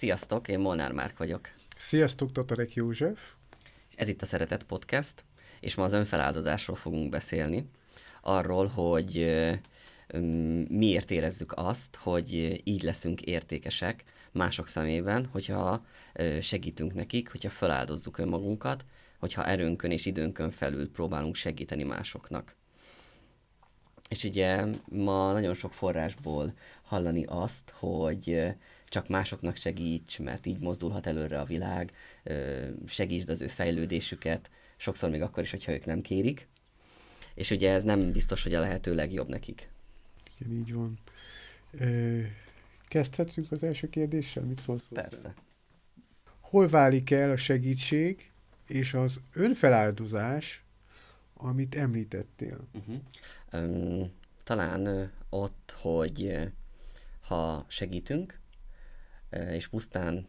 Sziasztok, én Molnár Márk vagyok. Sziasztok, Tatarek József. Ez itt a Szeretet Podcast, és ma az önfeláldozásról fogunk beszélni. Arról, hogy miért érezzük azt, hogy így leszünk értékesek mások szemében, hogyha segítünk nekik, hogyha feláldozzuk önmagunkat, hogyha erőnkön és időnkön felül próbálunk segíteni másoknak. És ugye ma nagyon sok forrásból hallani azt, hogy csak másoknak segíts, mert így mozdulhat előre a világ, segítsd az ő fejlődésüket, sokszor még akkor is, hogyha ők nem kérik. És ugye ez nem biztos, hogy a lehető legjobb nekik. Igen, így van. Kezdhetünk az első kérdéssel? Mit szólsz hozzá? Persze. Hol válik el a segítség és az önfeláldozás, amit említettél? Talán ott, hogy ha segítünk, és pusztán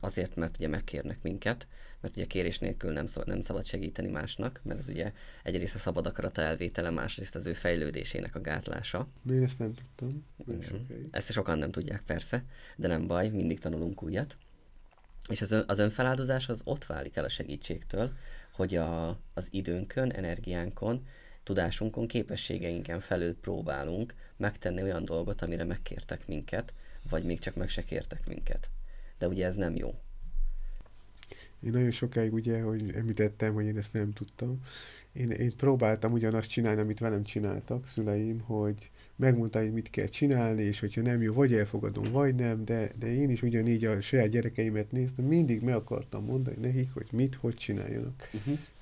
azért, mert ugye megkérnek minket, mert ugye kérés nélkül nem szabad segíteni másnak, mert ez ugye egyrészt a szabad akarata elvétele, másrészt az ő fejlődésének a gátlása. Én ezt nem tudtam. Ezt sokan nem tudják persze, de nem baj, mindig tanulunk újat. És az önfeláldozás az ott válik el a segítségtől, hogy az időnkön, energiánkon, tudásunkon, képességeinken felül próbálunk megtenni olyan dolgot, amire megkértek minket, vagy még csak meg se kértek minket. De ugye ez nem jó. Én nagyon sokáig ugye, hogy említettem, hogy én ezt nem tudtam. Én próbáltam ugyanazt csinálni, amit velem csináltak szüleim, hogy megmondták, hogy mit kell csinálni, és hogyha nem jó, vagy elfogadom, vagy nem, de én is ugyanígy a saját gyerekeimet néztem, mindig meg akartam mondani nekik, hogy mit, hogy csináljanak.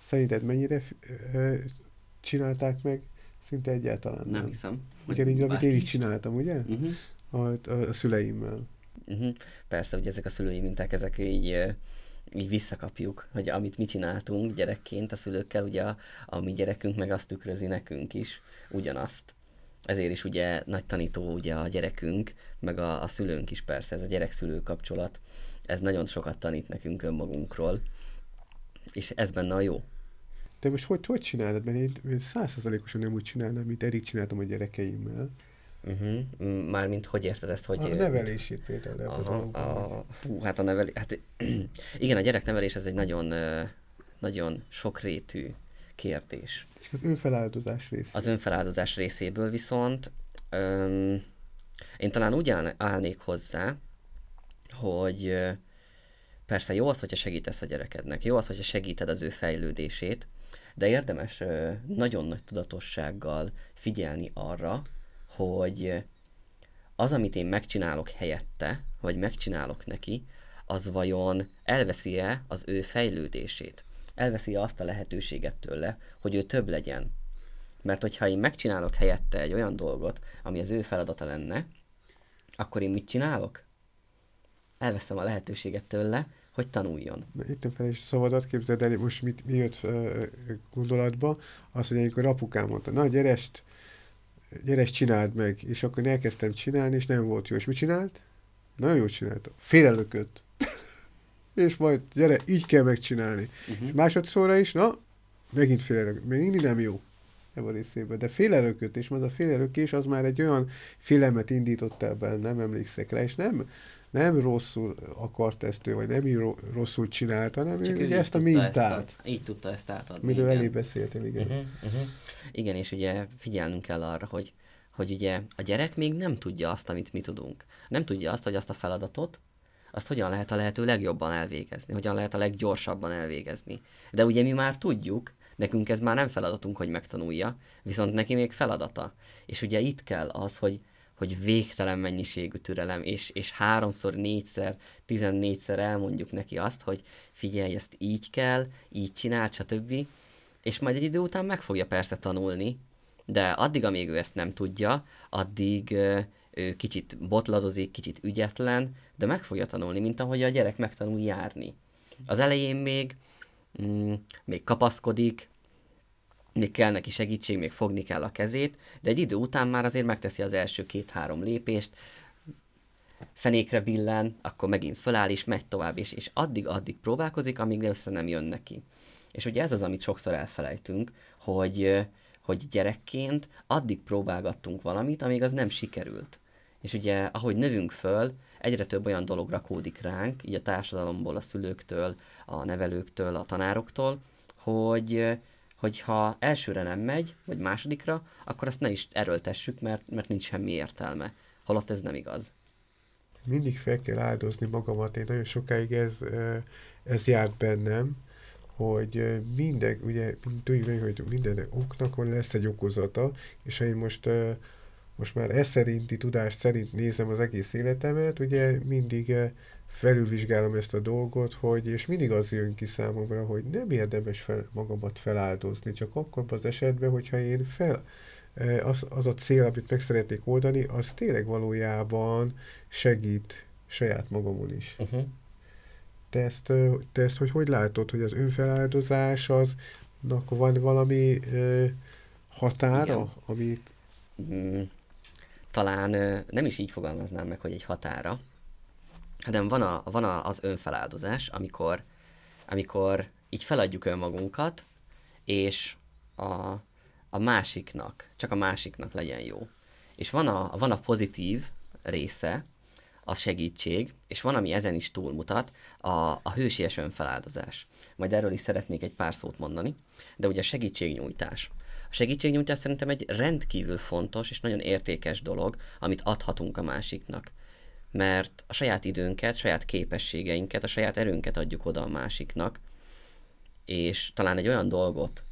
Szerinted mennyire csinálták meg? Szinte egyáltalán Nem hiszem. Ugyanígy, amit én is csináltam, ugye? A szüleimmel. Persze, hogy ezek a szülői minták, ezek így visszakapjuk, hogy amit mi csináltunk gyerekként a szülőkkel, ugye a mi gyerekünk meg azt tükrözi nekünk is, ugyanazt. Ezért is ugye nagy tanító ugye a gyerekünk, meg a szülőnk is persze, ez a gyerek-szülő kapcsolat, ez nagyon sokat tanít nekünk önmagunkról, és ez benne a jó. De most hogy csinálod? Mert én 100%-osan nem úgy csinálnám, mint eddig csináltam a gyerekeimmel. Mármint hogy érted ezt, hogy... A nevelését például. Hát a nevelés... Hát, igen, a gyereknevelés ez egy nagyon, nagyon sokrétű kérdés. És az önfeláldozás része. Az önfeláldozás részéből viszont én talán úgy állnék hozzá, hogy persze jó az, hogyha segítesz a gyerekednek, jó az, hogyha segíted az ő fejlődését, de érdemes nagyon nagy tudatossággal figyelni arra, hogy az, amit én megcsinálok helyette, vagy megcsinálok neki, az vajon elveszi-e az ő fejlődését? Elveszi-e azt a lehetőséget tőle, hogy ő több legyen? Mert hogyha én megcsinálok helyette egy olyan dolgot, ami az ő feladata lenne, akkor én mit csinálok? Elveszem a lehetőséget tőle, hogy tanuljon. Itt fel is szabadat képzeld el, most mi jött gondolatba, az, hogy amikor apukám mondta, na gyere ezt csináld meg, és akkor elkezdtem csinálni, és nem volt jó. És mit csinált? Nagyon jól csináltam. Félrelökött. És majd gyere, így kell megcsinálni. És másodszorra is, na, megint félrelökött. Még mindig nem jó ebben a részében. De félrelökött, és majd a félrelökés az már egy olyan félelmet indított el bennem, emlékszek rá, és nem rosszul akart ezt ő, vagy nem rosszul csinálta, hanem csak ő ezt a mintát. Így tudta ezt átadni. Miről elé beszéltél, igen. Igen, és ugye figyelnünk kell arra, hogy ugye a gyerek még nem tudja azt, amit mi tudunk. Nem tudja azt, hogy azt a feladatot, azt hogyan lehet a lehető legjobban elvégezni, hogyan lehet a leggyorsabban elvégezni. De ugye mi már tudjuk, nekünk ez már nem feladatunk, hogy megtanulja, viszont neki még feladata. És ugye itt kell az, hogy végtelen mennyiségű türelem, és 3-szor, 4-szer, 14-szer elmondjuk neki azt, hogy figyelj, ezt így kell, így csinál, stb. És majd egy idő után meg fogja persze tanulni, de addig, amíg ő ezt nem tudja, addig ő kicsit botladozik, kicsit ügyetlen, de meg fogja tanulni, mint ahogy a gyerek megtanul járni. Az elején még kapaszkodik, még kell neki segítség, még fogni kell a kezét, de egy idő után már azért megteszi az első 2-3 lépést, fenékre billen, akkor megint föláll és megy tovább, és addig próbálkozik, amíg össze nem jön neki. És ugye ez az, amit sokszor elfelejtünk, hogy gyerekként addig próbálgattunk valamit, amíg az nem sikerült. És ugye, ahogy növünk föl, egyre több olyan dolog rakódik ránk, így a társadalomból, a szülőktől, a nevelőktől, a tanároktól, hogy ha elsőre nem megy, vagy másodikra, akkor azt ne is erőltessük, mert nincs semmi értelme. Holott ez nem igaz. Mindig fel kell áldozni magamat, én nagyon sokáig ez járt bennem, hogy minden, ugye tudjuk, hogy minden oknak van, lesz egy okozata, és ha én most már ez szerinti tudás szerint nézem az egész életemet, ugye mindig felülvizsgálom ezt a dolgot, és mindig az jön ki számomra, hogy nem érdemes magamat feláldozni, csak akkor az esetben, hogyha én az a cél, amit meg szeretnék oldani, az tényleg valójában segít saját magamon is. Uh-huh. Te ezt hogy látod, hogy az önfeláldozás aznak van valami határa, Igen. amit... Talán nem is így fogalmaznám meg, hogy egy határa, hanem van az önfeláldozás, amikor így feladjuk önmagunkat, és a másiknak, csak a másiknak legyen jó. És van a pozitív része, a segítség, és van, ami ezen is túlmutat, a hősies önfeláldozás. Majd erről is szeretnék egy pár szót mondani, de ugye a segítségnyújtás. A segítségnyújtás szerintem egy rendkívül fontos és nagyon értékes dolog, amit adhatunk a másiknak. Mert a saját időnket, saját képességeinket, a saját erőnket adjuk oda a másiknak, és talán egy olyan dolgot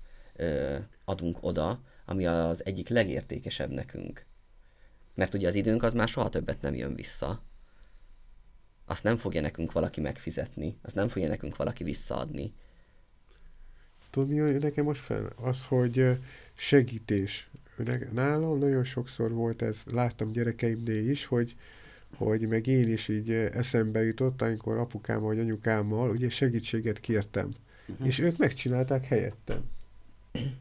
adunk oda, ami az egyik legértékesebb nekünk. Mert ugye az időnk az már soha többet nem jön vissza. Azt nem fogja nekünk valaki megfizetni, azt nem fogja nekünk valaki visszaadni. Tudod, mi jön nekem most fel? Az, hogy segítés. Nálam nagyon sokszor volt ez, láttam gyerekeimnél is, hogy meg én is így eszembe jutott, amikor apukámmal vagy anyukámmal ugye segítséget kértem. Uh-huh. És ők megcsinálták helyettem.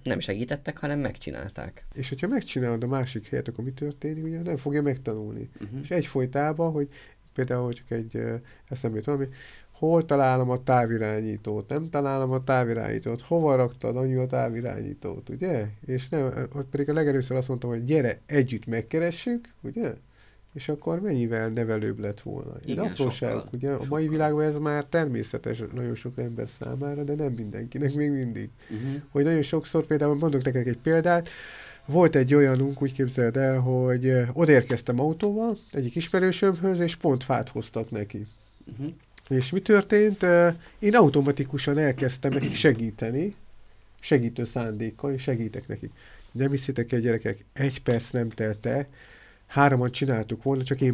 Nem segítettek, hanem megcsinálták. És hogyha megcsinálod a másik helyet, akkor mi történik? Ugye nem fogja megtanulni. Uh-huh. És egyfolytában, hogy például csak egy eszembe jut valami, hol találom a távirányítót? Nem találom a távirányítót. Hova raktad, anyu, a távirányítót, ugye? És nem, ott pedig a legelőször azt mondtam, hogy gyere, együtt megkeressük, ugye? És akkor mennyivel nevelőbb lett volna. Igen, apróság, ugye? A mai világban ez már természetes nagyon sok ember számára, de nem mindenkinek még mindig. Uh-huh. Hogy nagyon sokszor, például mondok neked egy példát, volt egy olyanunk, úgy képzeld el, hogy odaérkeztem autóval egyik ismerősömhöz, és pont fát hoztak neki. Uh-huh. És mi történt? Én automatikusan elkezdtem nekik segíteni, segítő szándékkal, és segítek nekik. Nem hiszitek el, gyerekek, 1 perc nem telt el, 3-an csináltuk volna, csak én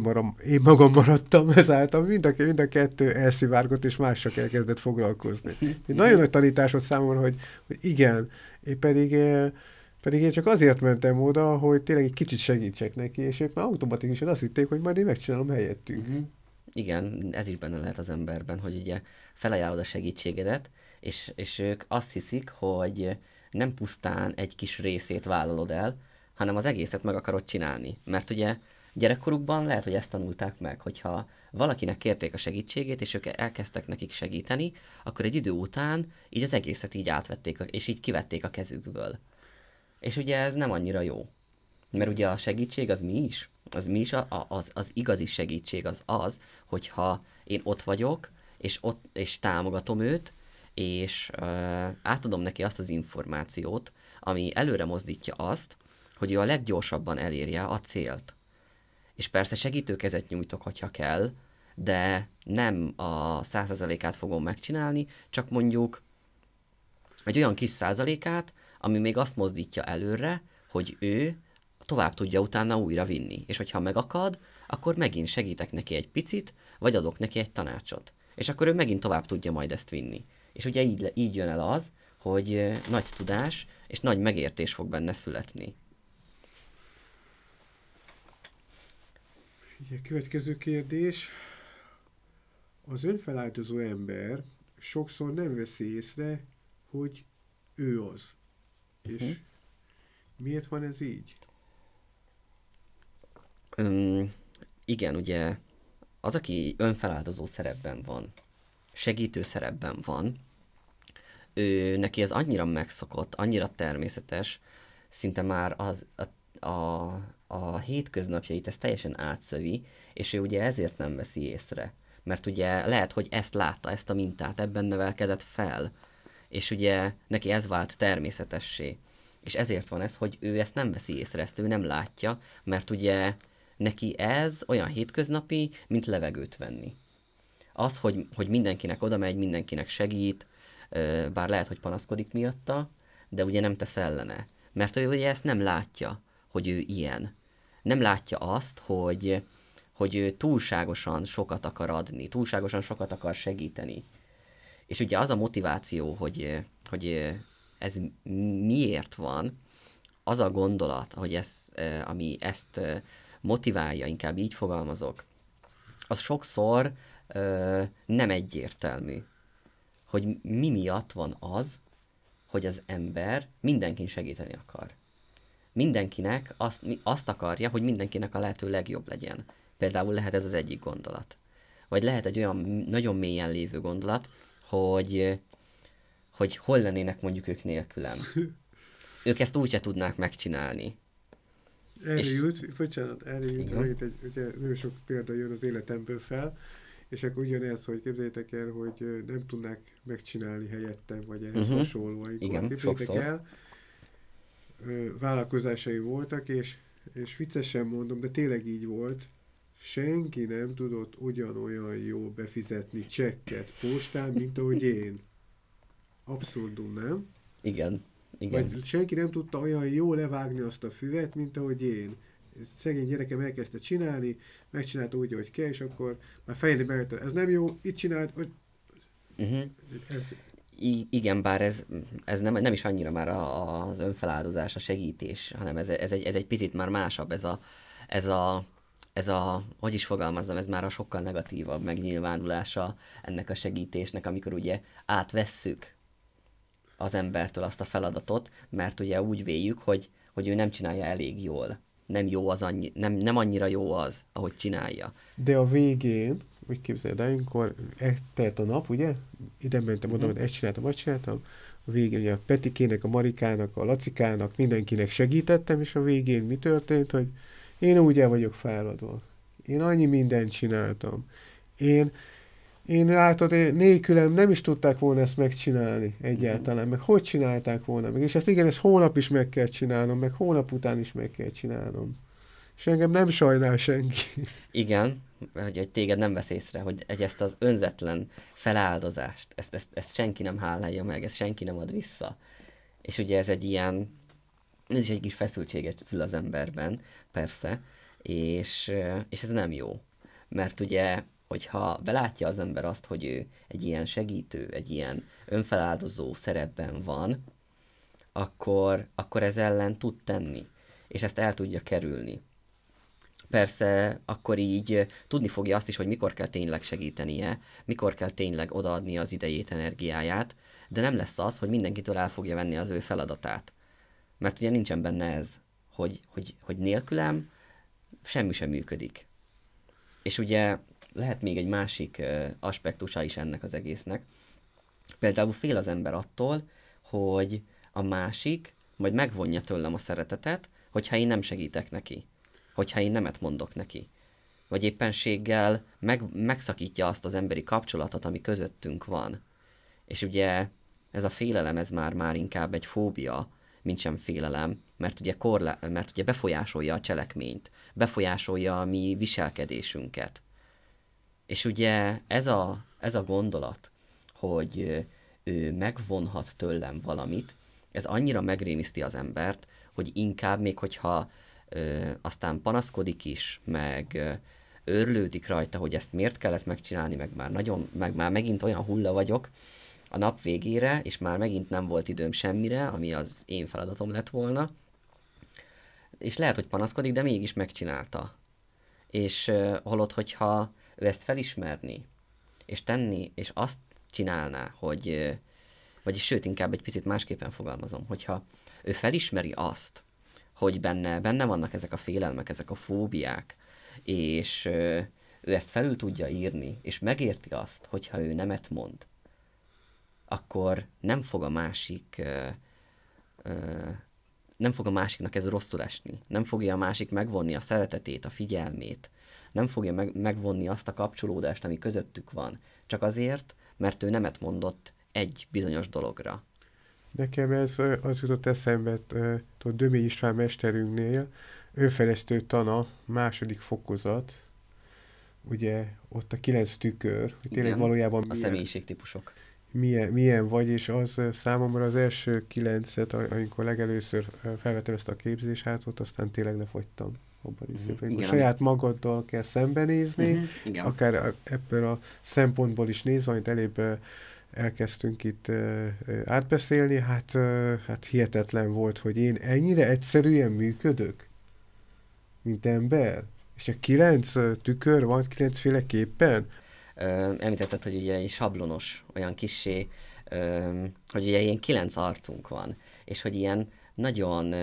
magam maradtam ezáltal, mind a 2 elszivárgott, és mással elkezdett foglalkozni. Nagyon nagy tanítás volt számomra, hogy igen, én pedig én csak azért mentem oda, hogy tényleg egy kicsit segítsek neki, és ők már automatikusan azt hitték, hogy majd én megcsinálom helyettünk. Uh-huh. Igen, ez is benne lehet az emberben, hogy ugye felajánlod a segítségedet, és ők azt hiszik, hogy nem pusztán egy kis részét vállalod el, hanem az egészet meg akarod csinálni. Mert ugye gyerekkorukban lehet, hogy ezt tanulták meg, hogyha valakinek kérték a segítségét, és ők elkezdtek nekik segíteni, akkor egy idő után így az egészet így átvették, és így kivették a kezükből. És ugye ez nem annyira jó. Mert ugye a segítség az mi is? Az igazi segítség az, hogyha én ott vagyok, és támogatom őt, és átadom neki azt az információt, ami előre mozdítja azt, hogy ő a leggyorsabban elérje a célt. És persze segítőkezet nyújtok, hogyha kell, de nem a 100%-át fogom megcsinálni, csak mondjuk egy olyan kis százalékát, ami még azt mozdítja előre, hogy ő tovább tudja utána újra vinni. És hogyha megakad, akkor megint segítek neki egy picit, vagy adok neki egy tanácsot. És akkor ő megint tovább tudja majd ezt vinni. És ugye így jön el az, hogy nagy tudás és nagy megértés fog benne születni. Igen, következő kérdés. Az önfeláldozó ember sokszor nem veszi észre, hogy ő az. És miért van ez így? Igen, ugye az, aki önfeláldozó szerepben van, segítő szerepben van, neki ez annyira megszokott, annyira természetes, szinte már a hétköznapjait ez teljesen átszövi, és ő ugye ezért nem veszi észre. Mert ugye lehet, hogy ezt látta, ezt a mintát, ebben nevelkedett fel, és ugye neki ez vált természetessé. És ezért van ez, hogy ő ezt nem veszi észre, ezt ő nem látja, mert ugye neki ez olyan hétköznapi, mint levegőt venni. Az, hogy mindenkinek oda megy, mindenkinek segít, bár lehet, hogy panaszkodik miatta, de ugye nem tesz ellene. Mert ő ugye ezt nem látja, hogy ő ilyen. Nem látja azt, hogy ő túlságosan sokat akar adni, túlságosan sokat akar segíteni. És ugye az a motiváció, hogy ez miért van, az a gondolat, hogy ami ezt motiválja, inkább így fogalmazok, az sokszor nem egyértelmű. Hogy mi miatt van az, hogy az ember mindenkin segíteni akar. Mindenkinek azt akarja, hogy mindenkinek a lehető legjobb legyen. Például lehet ez az egyik gondolat. Vagy lehet egy olyan nagyon mélyen lévő gondolat, hogy hol lennének mondjuk ők nélkülem. Ők ezt úgyse tudnák megcsinálni. Erre jut, megint ugye nagyon sok példa jön az életemből fel, és akkor ugyanez, hogy képzeljétek el, hogy nem tudnák megcsinálni helyettem, vagy ehhez hasonló. Igen, képzeljétek el, vállalkozásai voltak, és viccesen mondom, de tényleg így volt, senki nem tudott ugyanolyan jól befizetni csekket postán, mint ahogy én. Abszurdum, nem? Igen. Igen. Vagy senki nem tudta olyan jól levágni azt a füvet, mint ahogy én. Szegény gyerekem elkezdte csinálni, megcsinálta úgy, hogy kell, és akkor már fejlődni megjöttem. Ez nem jó, itt csináld, hogy... Igen, bár ez nem is annyira már az önfeláldozás, a segítés, hanem ez egy picit már másabb, ez a, hogy is fogalmazzam, ez már a sokkal negatívabb megnyilvánulása ennek a segítésnek, amikor ugye átvesszük az embertől azt a feladatot, mert ugye úgy véljük, hogy ő nem csinálja elég jól. Nem jó az nem annyira jó az, ahogy csinálja. De a végén, úgy képzeld el, amikor telt a nap, ugye? Ide mentem oda, hogy ezt csináltam, azt csináltam. A végén ugye a Petikének, a Marikának, a Lacikának, mindenkinek segítettem, és a végén mi történt, hogy én úgy el vagyok fáradva. Én annyi mindent csináltam. Én látod, nélkülem nem is tudták volna ezt megcsinálni egyáltalán, meg hogy csinálták volna meg, és ezt igen, ezt hónap is meg kell csinálnom, meg hónap után is meg kell csinálnom. És engem nem sajnál senki. Igen, hogy téged nem vesz észre, hogy ezt az önzetlen feláldozást, ezt senki nem hálálja meg, ezt senki nem ad vissza. És ugye ez is egy kis feszültséget szül az emberben, persze, és ez nem jó. Mert ugye hogyha belátja az ember azt, hogy ő egy ilyen segítő, egy ilyen önfeláldozó szerepben van, akkor ez ellen tud tenni, és ezt el tudja kerülni. Persze, akkor így tudni fogja azt is, hogy mikor kell tényleg segítenie, mikor kell tényleg odaadni az idejét, energiáját, de nem lesz az, hogy mindenkitől el fogja venni az ő feladatát. Mert ugye nincsen benne ez, hogy nélkülem semmi sem működik. És ugye lehet még egy másik aspektusa is ennek az egésznek. Például fél az ember attól, hogy a másik majd megvonja tőlem a szeretetet, hogyha én nem segítek neki. Hogyha én nemet mondok neki. Vagy éppenséggel megszakítja azt az emberi kapcsolatot, ami közöttünk van. És ugye ez a félelem, ez már inkább egy fóbia, mint sem félelem, mert ugye befolyásolja a cselekményt, befolyásolja a mi viselkedésünket. És ugye ez a gondolat, hogy ő megvonhat tőlem valamit, ez annyira megrémiszti az embert, hogy inkább még hogyha aztán panaszkodik is, meg őrlődik rajta, hogy ezt miért kellett megcsinálni, meg már megint olyan hulla vagyok a nap végére, és már megint nem volt időm semmire, ami az én feladatom lett volna, és lehet, hogy panaszkodik, de mégis megcsinálta. És holott, hogyha ő ezt felismerni, és tenni, és azt csinálná, vagyis sőt, inkább egy picit másképpen fogalmazom, hogyha ő felismeri azt, hogy benne vannak ezek a félelmek, ezek a fóbiák, és ő ezt felül tudja írni, és megérti azt, hogyha ő nemet mond, akkor nem fog a másik nem fog a másiknak ez rosszul esni. Nem fogja a másik megvonni a szeretetét, a figyelmét. Nem fogja megvonni azt a kapcsolódást, ami közöttük van. Csak azért, mert ő nemet mondott egy bizonyos dologra. Nekem ez az jutott eszembe, Dömi István mesterünknél, önfejlesztő tana, második fokozat, ugye ott a 9 tükör, hogy tényleg Igen, valójában a személyiségtípusok. milyen vagy, és az számomra az első 9-et, amikor legelőször felvettem ezt a képzésát, aztán tényleg lefogytam abban is szépen. Igen, Saját magaddal kell szembenézni, akár ebből a szempontból is nézve, amit elébb elkezdtünk itt átbeszélni, hát hihetetlen volt, hogy én ennyire egyszerűen működök, mint ember. És a 9 tükör van 9-féleképpen. Említetted, hogy ugye egy sablonos, olyan kissé, hogy ugye ilyen 9 arcunk van, és hogy ilyen nagyon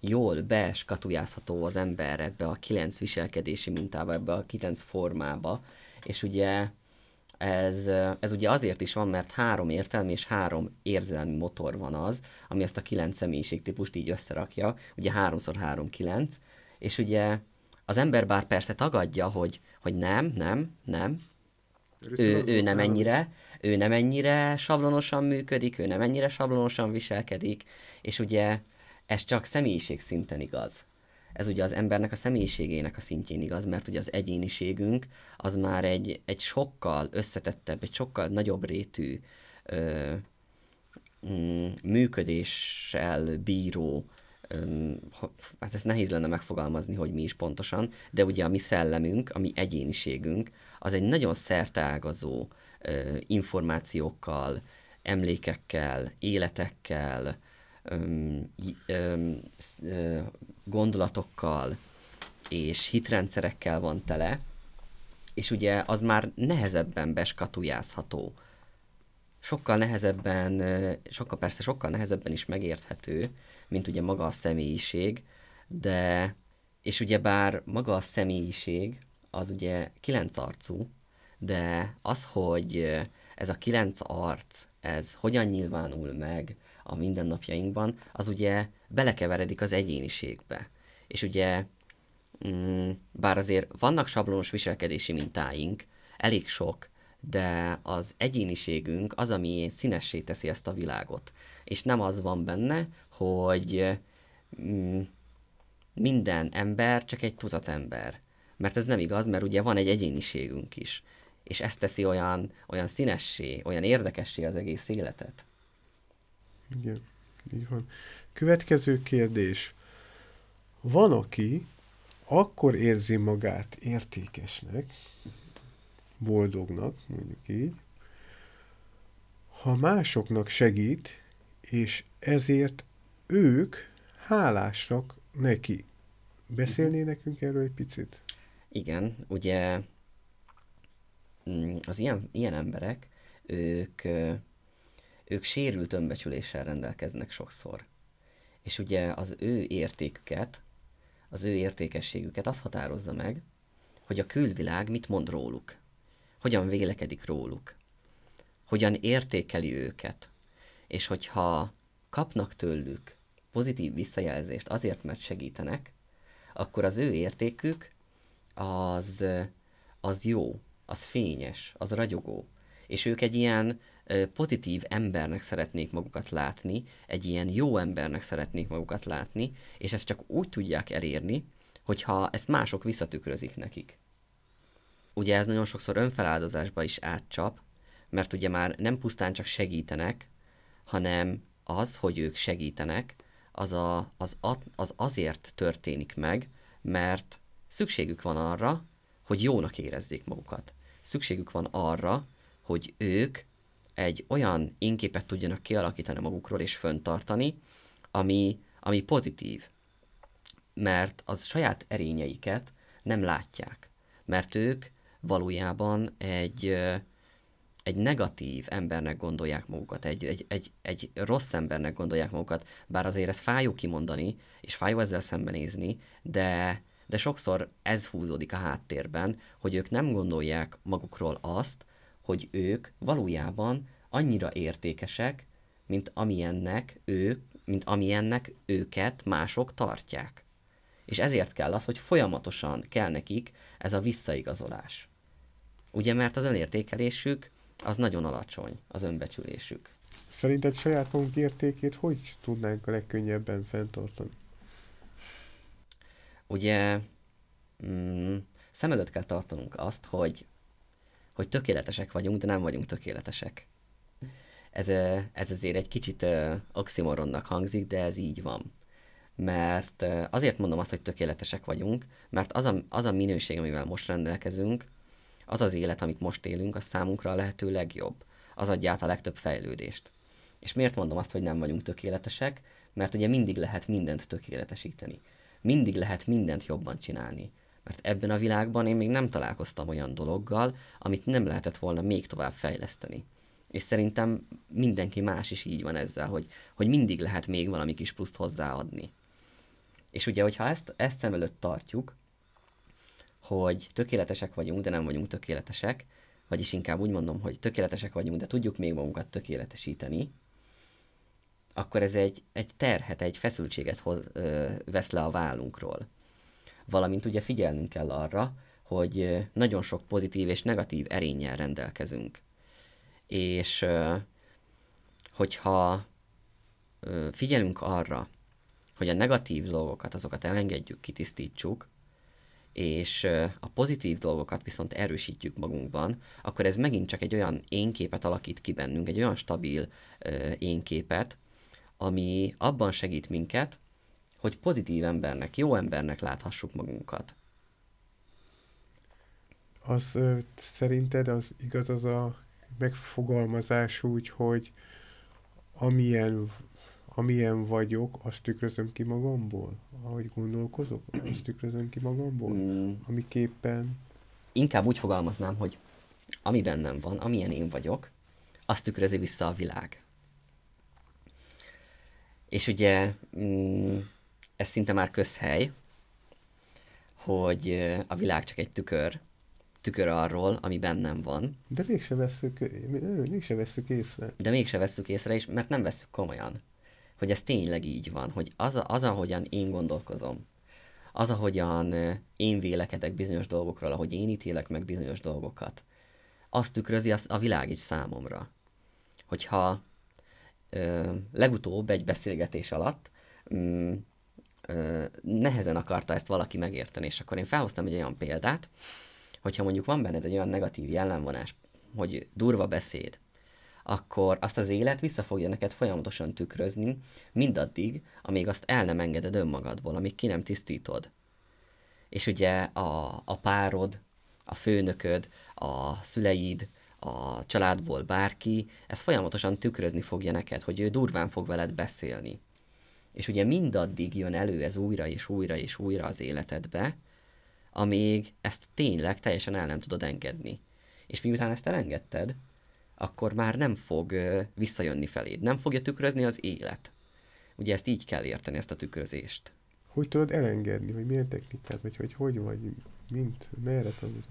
jól beskatujázható az ember ebbe a 9 viselkedési mintába, ebbe a 9 formába, és ugye ez ugye azért is van, mert 3 értelmi és 3 érzelmi motor van az, ami ezt a 9 személyiségtípust így összerakja, ugye 3x3 9, és ugye az ember bár persze tagadja, hogy nem, ő nem ennyire sablonosan működik, ő nem ennyire sablonosan viselkedik, és ugye ez csak személyiség szinten igaz. Ez ugye az embernek a személyiségének a szintjén igaz, mert ugye az egyéniségünk az már egy sokkal összetettebb, egy sokkal nagyobb rétű működéssel bíró, hát ezt nehéz lenne megfogalmazni, hogy mi is pontosan, de ugye a mi szellemünk, a mi egyéniségünk, az egy nagyon szerteágazó információkkal, emlékekkel, életekkel, gondolatokkal és hitrendszerekkel van tele, és ugye az már nehezebben beskatujázható. Sokkal nehezebben is megérthető, mint ugye maga a személyiség, de, és ugye bár maga a személyiség az ugye 9 arcú, de az, hogy ez a 9 arc, ez hogyan nyilvánul meg a mindennapjainkban, az ugye belekeveredik az egyéniségbe. És ugye, bár azért vannak sablonos viselkedési mintáink, elég sok, de az egyéniségünk az, ami színessé teszi ezt a világot. És nem az van benne, hogy minden ember csak egy tucat ember. Mert ez nem igaz, mert ugye van egy egyéniségünk is. És ez teszi olyan színessé, olyan érdekessé az egész életet. Igen, így van. Következő kérdés. Van, aki akkor érzi magát értékesnek, boldognak, mondjuk így, ha másoknak segít, és ezért ők hálásak neki. Beszélné nekünk erről egy picit? Igen, ugye az ilyen emberek, ők sérült önbecsüléssel rendelkeznek sokszor. És ugye az ő értéküket, az ő értékességüket azt határozza meg, hogy a külvilág mit mond róluk, hogyan vélekedik róluk, hogyan értékeli őket, és hogyha kapnak tőlük pozitív visszajelzést azért, mert segítenek, akkor az ő értékük az jó, az fényes, az ragyogó, és ők egy ilyen pozitív embernek szeretnék magukat látni, egy ilyen jó embernek szeretnék magukat látni, és ezt csak úgy tudják elérni, hogyha ezt mások visszatükrözik nekik. Ugye ez nagyon sokszor önfeláldozásba is átcsap, mert ugye már nem pusztán csak segítenek, hanem az, hogy ők segítenek, az azért történik meg, mert szükségük van arra, hogy jónak érezzék magukat. Szükségük van arra, hogy ők egy olyan énképet tudjanak kialakítani magukról és föntartani, ami pozitív. Mert az saját erényeiket nem látják. Mert ők valójában egy negatív embernek gondolják magukat, egy rossz embernek gondolják magukat, bár azért ez fájó kimondani, és fájó ezzel szembenézni, de sokszor ez húzódik a háttérben, hogy ők nem gondolják magukról azt, hogy ők valójában annyira értékesek, mint amilyennek ők mint amilyennek őket mások tartják. És ezért kell az, hogy folyamatosan kell nekik ez a visszaigazolás. Ugye, mert az önértékelésük az nagyon alacsony, az önbecsülésük. Szerinted saját magunk értékét hogy tudnánk a legkönnyebben fenntartani? Ugye szem előtt kell tartanunk azt, hogy tökéletesek vagyunk, de nem vagyunk tökéletesek. Ez azért egy kicsit oximoronnak hangzik, de ez így van. Mert azért mondom azt, hogy tökéletesek vagyunk, mert az a minőség, amivel most rendelkezünk, az az élet, amit most élünk, az számunkra a lehető legjobb. Az adja át a legtöbb fejlődést. És miért mondom azt, hogy nem vagyunk tökéletesek? Mert ugye mindig lehet mindent tökéletesíteni. Mindig lehet mindent jobban csinálni. Mert ebben a világban én még nem találkoztam olyan dologgal, amit nem lehetett volna még tovább fejleszteni. És szerintem mindenki más is így van ezzel, hogy mindig lehet még valami kis pluszt hozzáadni. És ugye, hogyha ezt szem előtt tartjuk, hogy tökéletesek vagyunk, de nem vagyunk tökéletesek, vagyis inkább úgy mondom, hogy tökéletesek vagyunk, de tudjuk még magunkat tökéletesíteni, akkor ez egy terhet, egy feszültséget vesz le a vállunkról. Valamint ugye figyelnünk kell arra, hogy nagyon sok pozitív és negatív erénnyel rendelkezünk. És hogyha figyelünk arra, hogy a negatív dolgokat, azokat elengedjük, kitisztítsuk, és a pozitív dolgokat viszont erősítjük magunkban, akkor ez megint csak egy olyan énképet alakít ki bennünk, egy olyan stabil énképet, ami abban segít minket, hogy pozitív embernek, jó embernek láthassuk magunkat. Az szerinted az igaz az a megfogalmazás úgy, hogy amilyen vagyok, azt tükrözöm ki magamból? Ahogy gondolkozok, azt tükrözöm ki magamból? Amiképpen... Inkább úgy fogalmaznám, hogy ami bennem van, amilyen én vagyok, azt tükrözi vissza a világ. És ugye ez szinte már közhely, hogy a világ csak egy tükör arról, ami bennem van. De mégse vesszük észre. De mégse vesszük észre, és mert nem vesszük komolyan. Hogy ez tényleg így van, hogy az ahogyan én gondolkozom, az, ahogyan én vélekedek bizonyos dolgokról, ahogy én ítélek meg bizonyos dolgokat, azt tükrözi a világ is számomra. Hogyha legutóbb egy beszélgetés alatt nehezen akarta ezt valaki megérteni, és akkor én felhoztam egy olyan példát, hogyha mondjuk van benned egy olyan negatív jellemvonás, hogy durva beszéd, akkor azt az élet vissza fogja neked folyamatosan tükrözni, mindaddig, amíg azt el nem engeded önmagadból, amíg ki nem tisztítod. És ugye a párod, a főnököd, a szüleid, a családból bárki, ez folyamatosan tükrözni fogja neked, hogy ő durván fog veled beszélni. És ugye mindaddig jön elő ez újra és újra és újra az életedbe, amíg ezt tényleg teljesen el nem tudod engedni. És miután ezt elengedted, akkor már nem fog visszajönni feléd. Nem fogja tükrözni az élet. Ugye ezt így kell érteni, ezt a tükrözést. Hogy tudod elengedni? Vagy milyen technikát? Vagy hogy vagy? Merre tanulod?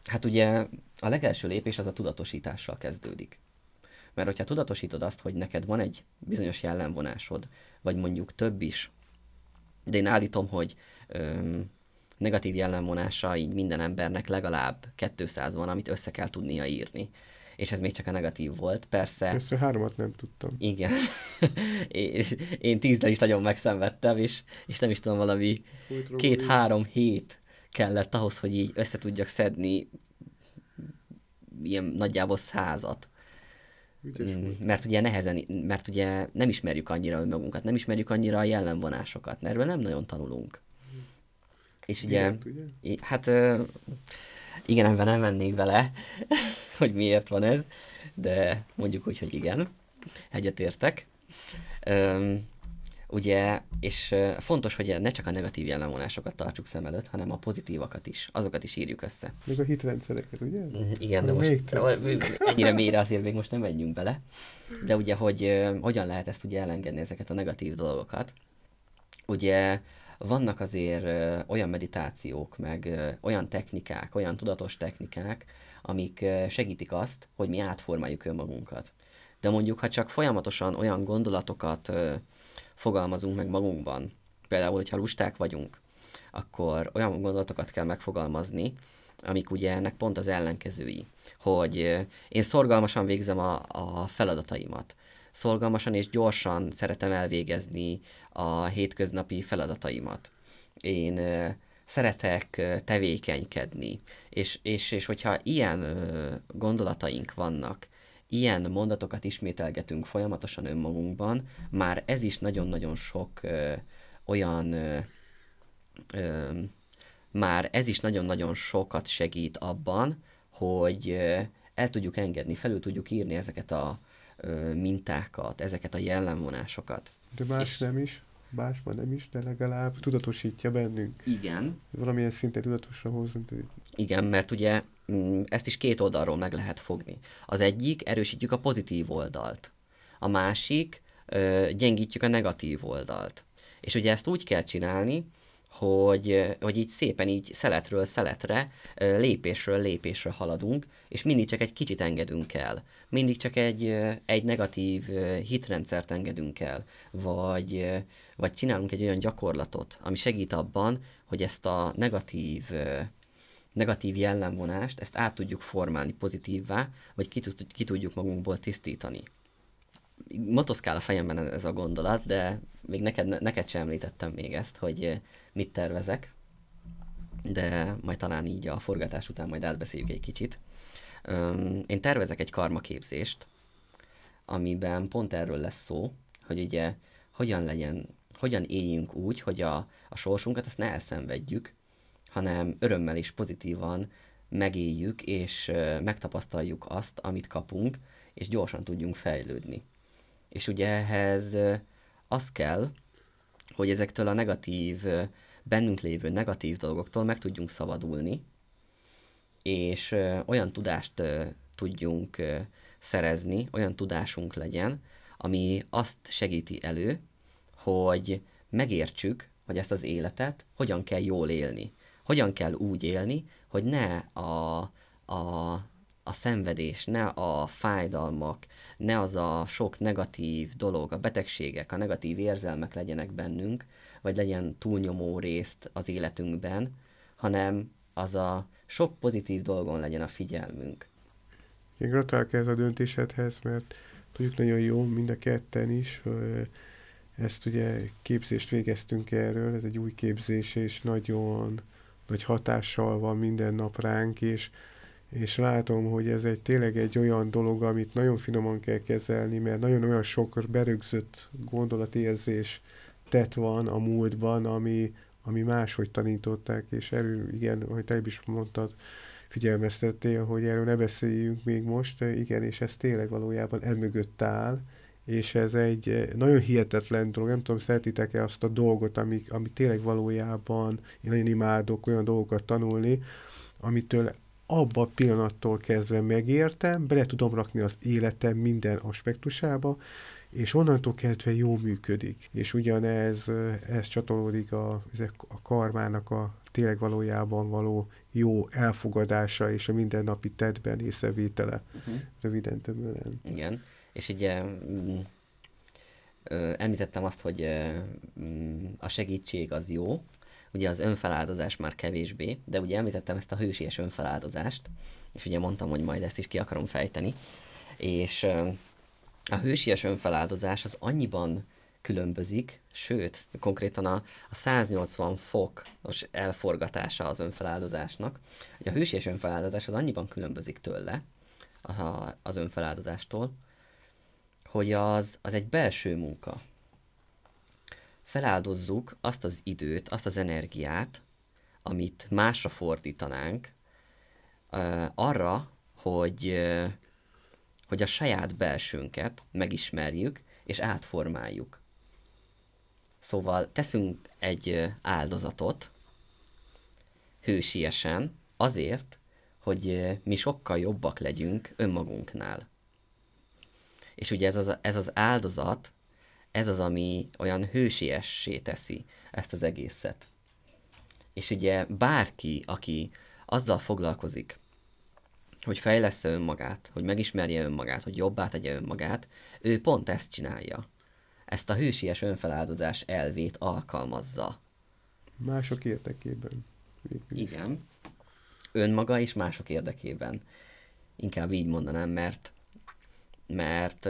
Hát ugye a legelső lépés az a tudatosítással kezdődik. Mert hogyha tudatosítod azt, hogy neked van egy bizonyos jellemvonásod, vagy mondjuk több is, de én állítom, hogy negatív jellemvonása így minden embernek legalább 200 van, amit össze kell tudnia írni. És ez még csak a negatív volt, persze. Ezt a 3 nem tudtam. Igen. Én 10-tel is nagyon megszenvedtem, és nem is tudom, valami 2-3 hét kellett ahhoz, hogy így össze tudjak szedni ilyen nagyjából 100-at. Mert ugye nem ismerjük annyira önmagunkat, nem ismerjük annyira a jellemvonásokat, mert erről nem nagyon tanulunk. És ugye, hát igen, ebben nem mennék bele, hogy miért van ez, de mondjuk úgy, hogy igen, egyetértek. Ugye, és fontos, hogy ne csak a negatív jellemvonásokat tartsuk szem előtt, hanem a pozitívakat is, azokat is írjuk össze. Még a hitrendszereket, ugye? Igen, de most ennyire mélyre azért még most nem menjünk bele. De ugye, hogy hogyan lehet ezt ugye elengedni, ezeket a negatív dolgokat. Ugye vannak azért olyan meditációk, meg olyan technikák, olyan tudatos technikák, amik segítik azt, hogy mi átformáljuk önmagunkat. De mondjuk, ha csak folyamatosan olyan gondolatokat fogalmazunk meg magunkban. Például, hogyha lusták vagyunk, akkor olyan gondolatokat kell megfogalmazni, amik ugye ennek pont az ellenkezői, hogy én szorgalmasan végzem a feladataimat. Szorgalmasan és gyorsan szeretem elvégezni a hétköznapi feladataimat. Én szeretek tevékenykedni, és hogyha ilyen gondolataink vannak, ilyen mondatokat ismételgetünk folyamatosan önmagunkban, már ez is nagyon-nagyon sok olyan már ez is nagyon-nagyon sokat segít abban, hogy el tudjuk engedni, felül tudjuk írni ezeket a mintákat, ezeket a jellemvonásokat. De másban nem is, de legalább tudatosítja bennünk. Igen. Valamilyen szinten tudatosra hozni. Igen, mert ugye ezt is két oldalról meg lehet fogni. Az egyik, erősítjük a pozitív oldalt. A másik, gyengítjük a negatív oldalt. És ugye ezt úgy kell csinálni, hogy így szépen így szeletről szeletre, lépésről lépésre haladunk, és mindig csak egy kicsit engedünk el. Mindig csak egy negatív hitrendszert engedünk el, vagy csinálunk egy olyan gyakorlatot, ami segít abban, hogy ezt a negatív jellemvonást, ezt át tudjuk formálni pozitívvá, vagy ki tudjuk magunkból tisztítani. Motoszkál a fejemben ez a gondolat, de még neked sem említettem még ezt, hogy mit tervezek, de majd talán így a forgatás után majd átbeszéljük egy kicsit. Én tervezek egy karmaképzést, amiben pont erről lesz szó, hogy ugye hogyan éljünk úgy, hogy a sorsunkat azt ne elszenvedjük, hanem örömmel és pozitívan megéljük, és megtapasztaljuk azt, amit kapunk, és gyorsan tudjunk fejlődni. És ugye ehhez az kell, hogy ezektől a bennünk lévő negatív dolgoktól meg tudjunk szabadulni, és olyan tudást tudjunk szerezni, olyan tudásunk legyen, ami azt segíti elő, hogy megértsük, hogy ezt az életet hogyan kell jól élni. Hogyan kell úgy élni, hogy ne a szenvedés, ne a fájdalmak, ne az a sok negatív dolog, a betegségek, a negatív érzelmek legyenek bennünk, vagy legyen túlnyomó részt az életünkben, hanem az a sok pozitív dolgon legyen a figyelmünk. Én gratulálok ez a döntésedhez, mert tudjuk nagyon jó, mind a ketten is, ezt ugye képzést végeztünk erről, ez egy új képzés, és nagyon nagy hatással van minden nap ránk, és látom, hogy ez tényleg egy olyan dolog, amit nagyon finoman kell kezelni, mert nagyon olyan sok berögzött gondolatérzés tett van a múltban, ami máshogy tanították, és erről, igen, ahogy te is mondtad, figyelmeztettél, hogy erről ne beszéljünk még most, igen, és ez tényleg valójában emögött áll, és ez egy nagyon hihetetlen dolog, nem tudom, szeretitek-e azt a dolgot, ami tényleg valójában, én nagyon imádok olyan dolgokat tanulni, amitől abba a pillanattól kezdve megértem, bele tudom rakni az életem minden aspektusába, és onnantól kezdve jó működik. És ugyanez csatolódik a karmának a tényleg valójában való jó elfogadása és a mindennapi tettben észrevétele. Röviden tömören. Igen, és ugye említettem azt, hogy a segítség az jó, ugye az önfeláldozás már kevésbé, de ugye említettem ezt a hősies önfeláldozást, és ugye mondtam, hogy majd ezt is ki akarom fejteni, és a hősies önfeláldozás az annyiban különbözik, sőt, konkrétan a 180 fokos elforgatása az önfeláldozásnak, hogy a hősies önfeláldozás az annyiban különbözik tőle, az önfeláldozástól, hogy az egy belső munka. Feláldozzuk azt az időt, azt az energiát, amit másra fordítanánk, arra, hogy a saját belsőnket megismerjük, és átformáljuk. Szóval teszünk egy áldozatot, hősiesen, azért, hogy mi sokkal jobbak legyünk önmagunknál. És ugye ez az áldozat, ez az, ami olyan hősiessé teszi ezt az egészet. És ugye bárki, aki azzal foglalkozik, hogy fejlessze önmagát, hogy megismerje önmagát, hogy jobbá tegye önmagát, ő pont ezt csinálja. ezt a hősies önfeláldozás elvét alkalmazza. Mások érdekében. Végül is. Igen. Önmaga és mások érdekében. Inkább így mondanám, mert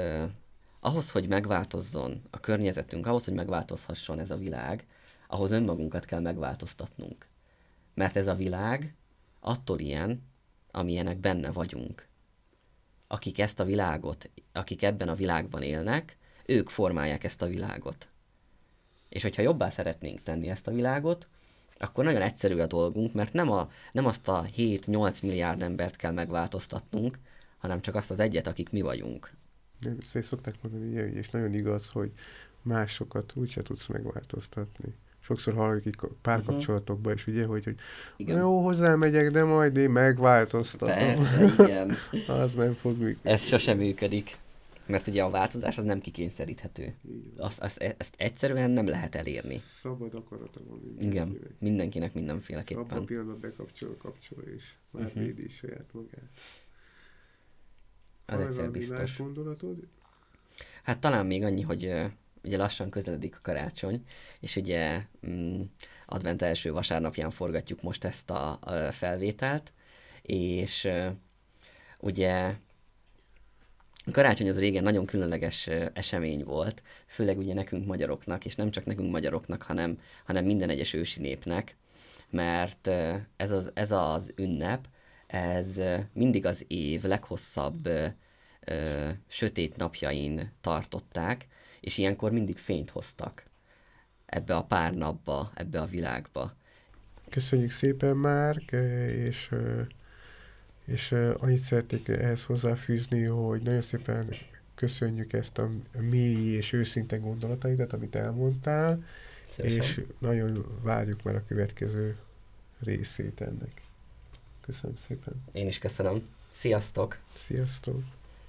ahhoz, hogy megváltozzon a környezetünk, ahhoz, hogy megváltozhasson ez a világ, ahhoz önmagunkat kell megváltoztatnunk. Mert ez a világ attól ilyen, amilyenek benne vagyunk. Akik ezt a világot, akik ebben a világban élnek, ők formálják ezt a világot. És hogyha jobbá szeretnénk tenni ezt a világot, akkor nagyon egyszerű a dolgunk, mert nem azt a 7-8 milliárd embert kell megváltoztatnunk, hanem csak azt az egyet, akik mi vagyunk. Szóval szokták mondani, és nagyon igaz, hogy másokat úgyse tudsz megváltoztatni. Sokszor halljuk így párkapcsolatokban is, ugye, hogy jó, hozzámegyek, de majd én megváltoztatom. Persze, igen. Az nem fog működni. Ez sosem működik. Mert ugye a változás az nem kikényszeríthető. Ezt egyszerűen nem lehet elérni. Szabad akarata van mindenkinek. Igen, mindenkinek mindenféleképpen. Abban a pillanatban bekapcsol és már védi saját magát. Az egyszer biztos. Gondolatod? Hát talán még annyi, hogy ugye lassan közeledik a karácsony, és ugye advent első vasárnapján forgatjuk most ezt a felvételt, és ugye a karácsony az régen nagyon különleges esemény volt, főleg ugye nekünk magyaroknak, és nem csak nekünk magyaroknak, hanem minden egyes ősi népnek, mert ez az ünnep, ez mindig az év leghosszabb sötét napjain tartották, és ilyenkor mindig fényt hoztak ebbe a pár napba, ebbe a világba. Köszönjük szépen, Márk, és annyit szeretnék ehhez hozzáfűzni, hogy nagyon szépen köszönjük ezt a mély és őszinte gondolataidat, amit elmondtál, Szépen. És nagyon várjuk már a következő részét ennek. Köszönöm szépen. Én is köszönöm. Sziasztok! Sziasztok!